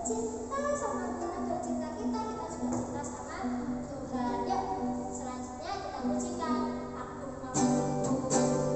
cinta sama tenaga cinta kita juga cinta sama Tuhan. Yuk, selanjutnya kita pujikan Aku Mau.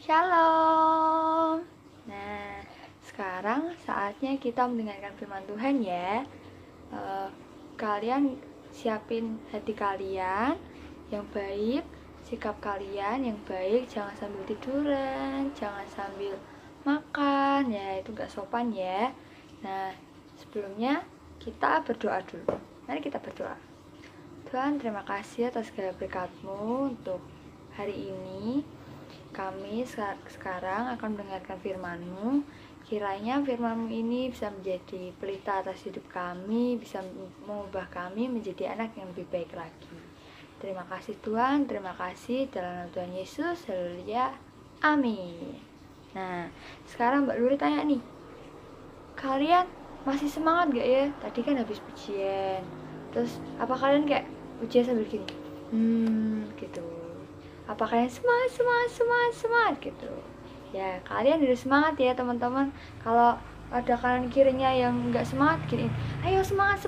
Shalom. Nah, sekarang saatnya kita mendengarkan firman Tuhan ya. Kalian siapin hati kalian yang baik, sikap kalian yang baik, jangan sambil tiduran, jangan sambil makan ya, itu gak sopan ya. Nah, sebelumnya kita berdoa dulu. Mari kita berdoa. Tuhan, terima kasih atas segala berkat-Mu untuk hari ini. Kami sekarang akan mendengarkan firman-Mu. Kiranya firman-Mu ini bisa menjadi pelita atas hidup kami, bisa mengubah kami menjadi anak yang lebih baik lagi. Terima kasih Tuhan, terima kasih dalam nama Tuhan Yesus. Haleluya. Amin. Nah, sekarang Mbak Luri tanya nih, kalian masih semangat gak ya? Tadi kan habis pujian. Terus apa kalian kayak pujian sambil gini? Gitu. Apa kalian semangat gitu? Ya, kalian harus semangat ya teman-teman. Kalau ada kanan kirinya yang nggak semangat, gini, ayo semangat.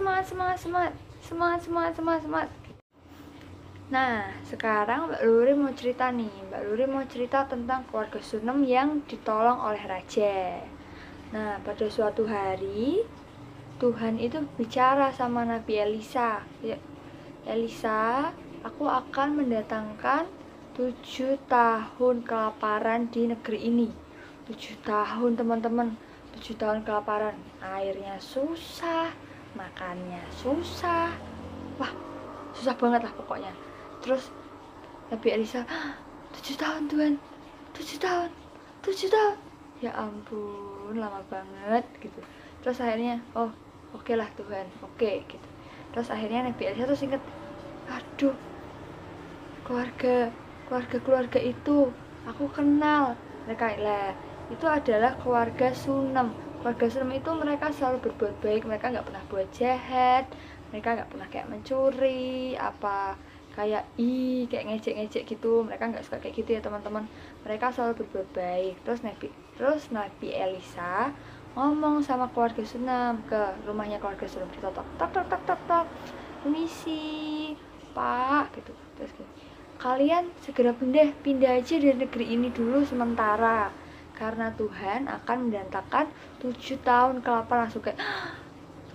Nah, sekarang Mbak Luri mau cerita nih. Mbak Luri mau cerita tentang keluarga Sunem yang ditolong oleh raja. Nah, pada suatu hari Tuhan itu bicara sama Nabi Elisa. Ya, Elisa, aku akan mendatangkan 7 tahun kelaparan di negeri ini. 7 tahun teman-teman, 7 tahun kelaparan. Airnya susah, makannya susah. Wah, susah banget lah pokoknya. Terus Nabi Elisa, 7 tahun Tuhan, 7 tahun, 7 tahun. Ya ampun, lama banget gitu. Terus akhirnya, oh oke lah Tuhan, oke gitu. Terus akhirnya Nabi Elisa terus inget, aduh, keluarga itu aku kenal mereka lah, itu adalah keluarga Sunem. Keluarga Sunem itu mereka selalu berbuat baik, mereka nggak pernah buat jahat, mereka nggak pernah kayak mencuri apa kayak kayak ngejek gitu, mereka nggak suka kayak gitu ya teman-teman. Mereka selalu berbuat baik. Terus Nabi Elisa ngomong sama keluarga Sunem, ke rumahnya keluarga Sunem, tok, permisi Pak gitu. Terus kalian segera pindah aja dari negeri ini dulu sementara, karena Tuhan akan mendatangkan 7 tahun kelaparan. Langsung kayak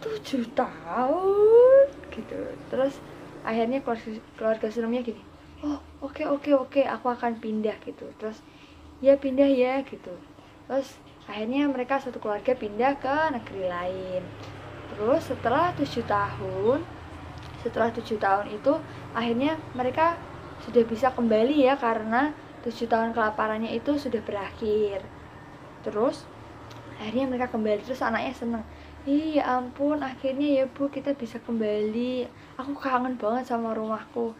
7 tahun gitu. Terus akhirnya keluarga Sunemnya gini, oh oke, aku akan pindah gitu. Terus ya pindah ya gitu. Terus akhirnya mereka satu keluarga pindah ke negeri lain. Terus setelah 7 tahun itu akhirnya mereka sudah bisa kembali ya, karena 7 tahun kelaparannya itu sudah berakhir. Terus akhirnya mereka kembali. Terus anaknya seneng, ya ampun, akhirnya ya Bu kita bisa kembali. Aku kangen banget sama rumahku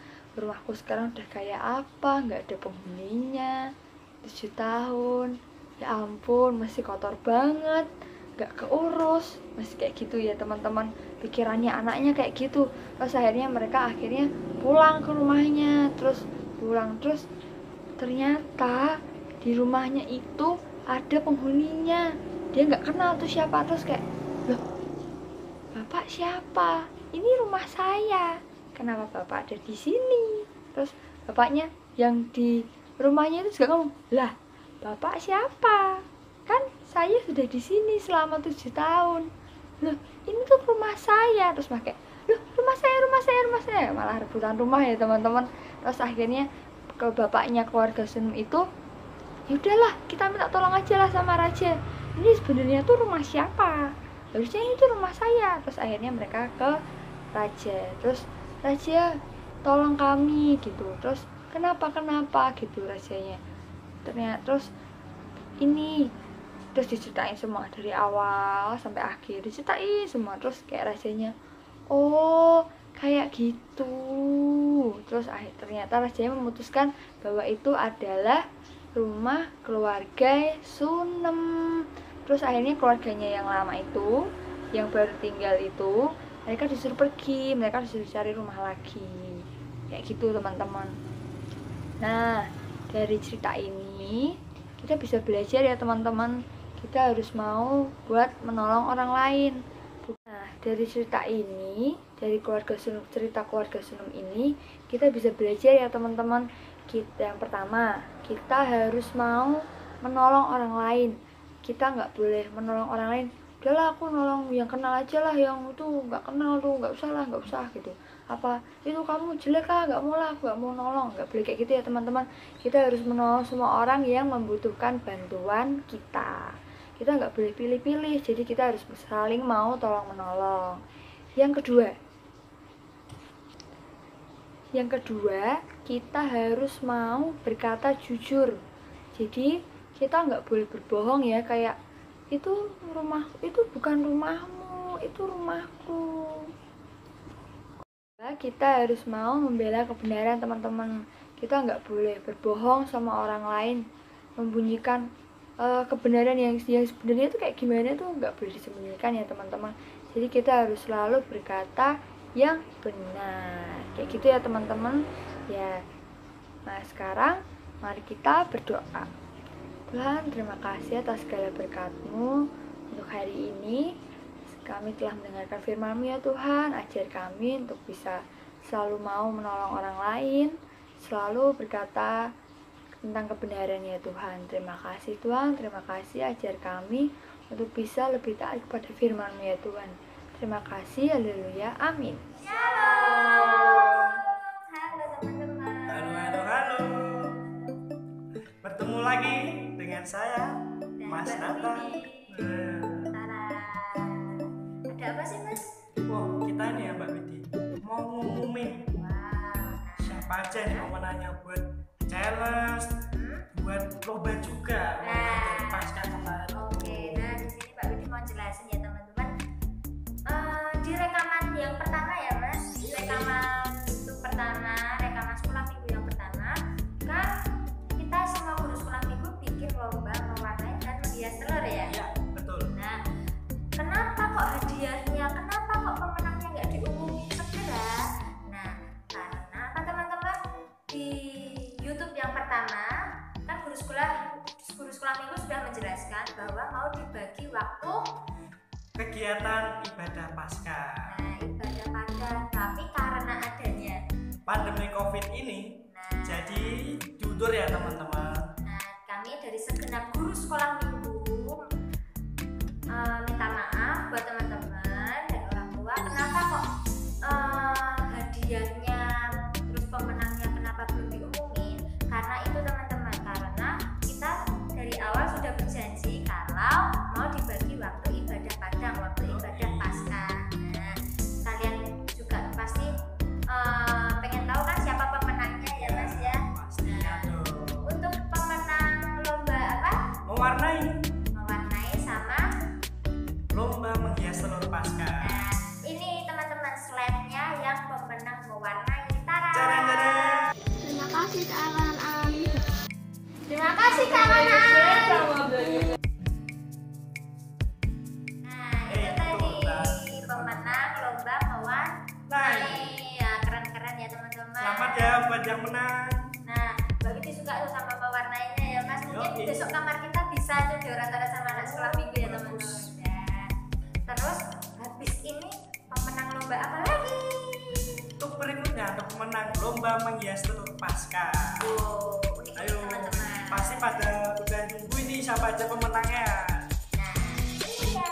sekarang udah kayak apa, nggak ada penghuninya. 7 tahun, ya ampun, masih kotor banget, nggak keurus, masih kayak gitu ya teman-teman. Pikirannya anaknya kayak gitu. Terus akhirnya mereka pulang ke rumahnya. Terus ternyata di rumahnya itu ada penghuninya. Dia nggak kenal tuh siapa. Terus kayak, loh, Bapak siapa? Ini rumah saya. Kenapa Bapak ada di sini? Terus bapaknya yang di rumahnya itu juga ngomong, lah Bapak siapa? Kan saya sudah di sini selama 7 tahun. Loh, ini tuh rumah saya. Terus pakai, loh rumah saya, malah rebutan rumah ya teman-teman. Terus akhirnya ke bapaknya keluarga Sunem itu, ya udahlah kita minta tolong aja lah sama raja, ini sebenarnya tuh rumah siapa, harusnya ini tuh rumah saya. Terus akhirnya mereka ke raja. Terus raja tolong kami gitu. Terus kenapa gitu rajanya. Terus ini, terus diceritain semua dari awal sampai akhir, diceritain semua. Terus kayak rasanya, oh kayak gitu. Terus ternyata rajanya memutuskan bahwa itu adalah rumah keluarga Sunem. Terus akhirnya keluarganya yang lama itu, yang baru tinggal itu, mereka disuruh pergi, mereka disuruh cari rumah lagi, kayak gitu teman-teman. Nah, dari cerita ini kita bisa belajar ya teman-teman, kita harus mau buat menolong orang lain. Nah, dari cerita ini, dari cerita keluarga Sunem ini, kita bisa belajar ya teman-teman. Yang pertama, kita harus mau menolong orang lain. Kita nggak boleh menolong orang lain, udahlah aku nolong yang kenal aja lah, yang itu nggak kenal tuh nggak usah gitu. Apa itu kamu jelek lah, nggak mau lah, aku nggak mau nolong. Nggak boleh kayak gitu ya teman-teman. Kita harus menolong semua orang yang membutuhkan bantuan kita. Kita nggak boleh pilih-pilih, jadi kita harus saling mau tolong menolong. Yang kedua, kita harus mau berkata jujur. Jadi kita nggak boleh berbohong ya, kayak itu bukan rumahmu, itu rumahku. Kita harus mau membela kebenaran teman-teman. Kita nggak boleh berbohong sama orang lain, membunyikan kebenaran yang sebenarnya itu kayak gimana tuh nggak boleh disembunyikan ya teman-teman. Jadi kita harus selalu berkata yang benar, kayak gitu ya teman-teman ya. Nah sekarang mari kita berdoa. Tuhan, terima kasih atas segala berkat-Mu untuk hari ini. Kami telah mendengarkan firman-Mu ya Tuhan. Ajar kami untuk bisa selalu mau menolong orang lain, selalu berkata tentang kebenaran ya Tuhan. Terima kasih Tuhan, terima kasih ajar kami untuk bisa lebih taat kepada firman-Mu ya Tuhan. Terima kasih, haleluya, amin. Shalom. Halo teman-teman. Halo. Bertemu lagi dengan saya, Mas Nata. Ada apa sih Mas? Wow, kita nih ya Mbak Widi mau ngumumin siapa aja nih pemenangnya buat challenge, buat lomba juga. Pasca kemarin. Oke, nah di sini Mbak Widi mau jelasin ya teman-teman. Di rekaman yang pertama ya Mas, rekaman sekolah minggu yang pertama kan kita semua guru sekolah minggu bikin lomba mewarnai dan menghias telur ya. Iya, betul. Nah, kenapa kok hadiahnya, kenapa kok pemenangnya nggak diumumin segera? Nah, karena apa teman-teman, di YouTube yang pertama kan guru sekolah minggu sudah menjelaskan bahwa mau dibagi waktu Kegiatan ibadah Pasca. Nah, ibadah pada, tapi karena adanya Pandemi COVID ini, jadi diundur ya teman-teman. Nah, kami dari segenap guru sekolah minggu minta maaf buat teman-teman dan orang tua. Kenapa kok hadiahnya terus pemenangnya kenapa belum diumumin? Karena itu teman-teman, karena kita dari awal sudah berjanji kalau mau dibagi waktu ibadah padang, waktu ibadah pasca. Nah, kalian juga pasti pengen tahu kan siapa pemenangnya ya Mas ya? Pastinya dong. Untuk pemenang lomba apa? Mewarnai Sama lomba menghias telur Pasca. nah, ini teman-teman slide-nya yang pemenang mewarnai. Tara. Cara-cara. Terima kasih kawan-kawan. Terima kasih kawan-kawan. Nah, itu tadi pemenang lomba mewarnai. Ya, keren-keren ya teman-teman. Selamat ya buat yang menang. Nah, Mbak Widi suka tuh sama pewarnainya ya Mas. Mungkin Yoi. besok kamar kita bisa tuh diorat-orat sama anak sekolah minggu ya teman-teman. Ya. Terus habis ini pemenang lomba apa lagi? Untuk berikutnya untuk pemenang lomba menghias telur Pasca. Oh, unik Ayo, teman-teman. pasti pada udah nunggu ini siapa aja pemenangnya. Nah, ini dia.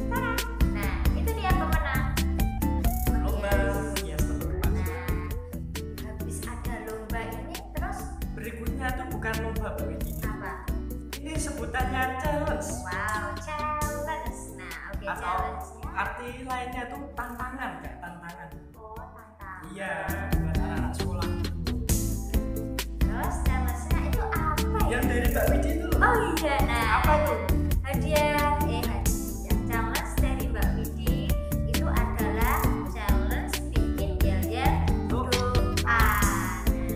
Nah, itu dia pemenang. Lomba menghias telur Pasca. Nah, habis ada lomba ini terus Berikutnya tuh bukan lomba Bu ini. apa? Ini sebutannya challenge. Wow, challenge. Nah, oke, Atau challenge-nya. arti lainnya tuh tantangan, kayak tantangan. Oh, tantangan. Iya, buat anak-anak sekolah. Terus challenge-nya itu apa ya? Yang dari Mbak Widi itu loh. Oh iya, nah Apa tuh? hadiah challenge dari Mbak Widi itu adalah challenge bikin yel-yel doa. Nah,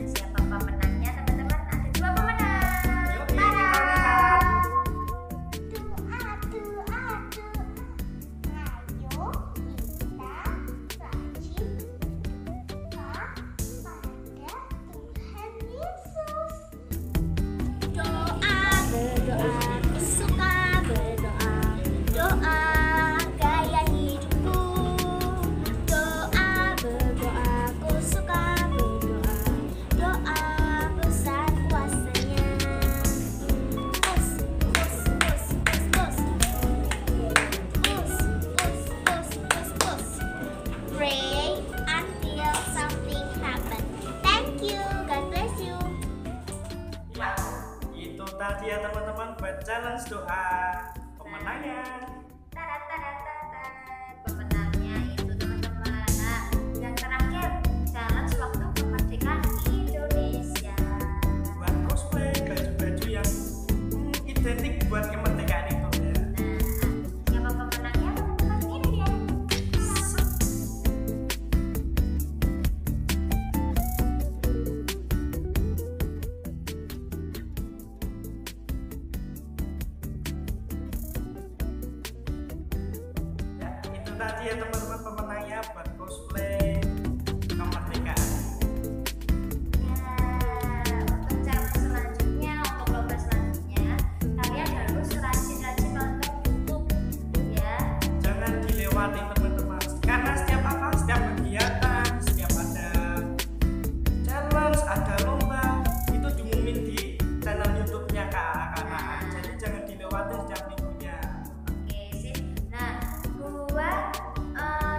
siapa pemenangnya teman-teman? Ada 2 pemenang. Yuk, ini Tada! kita lihat. Pray until something happen. Thank you. God bless you. Ya, itu tadi ya teman-teman buat challenge doa pemenangnya. Tada, tada, tada. Pemenangnya itu teman-teman. Nah, yang terakhir challenge waktu kemerdekaan Indonesia. Buat cosplay baju-baju yang identik buat kemerdekaan itu ya. Siapa pemenangnya teman-teman? Ini dia. Ya, itu tadi ya teman-teman pemenangnya buat cosplay kemerdekaan. Ya, untuk challenge selanjutnya, untuk lomba selanjutnya, kalian harus rajin-rajin nonton YouTube ya. Jangan dilewati teman-teman, karena setiap kegiatan, setiap ada challenge, ada lomba, itu diumumin di channel YouTube-nya kakak-kakak. Jadi jangan dilewati setiap minggunya. Oke sih. Nah, buat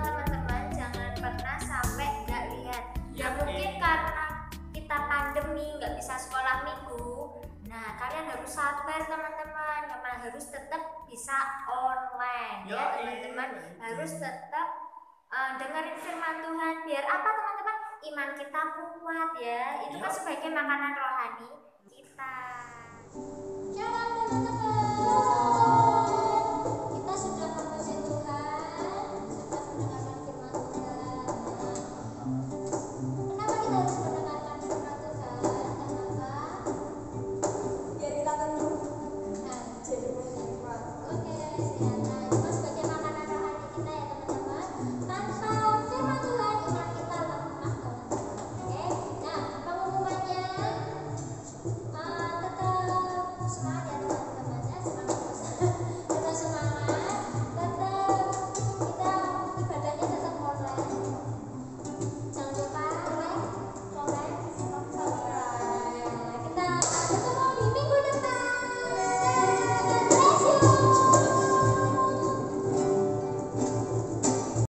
teman-teman jangan pernah sampai nggak lihat. Ya mungkin karena kita pandemi nggak bisa sekolah minggu. Nah, kalian harus sabar teman-teman. Memang harus tetap bisa online ya Yoi. teman-teman. Harus tetap dengerin firman Tuhan. Biar apa teman-teman? Iman kita kuat ya. Itu kan Yoi. sebagai makanan rohani kita.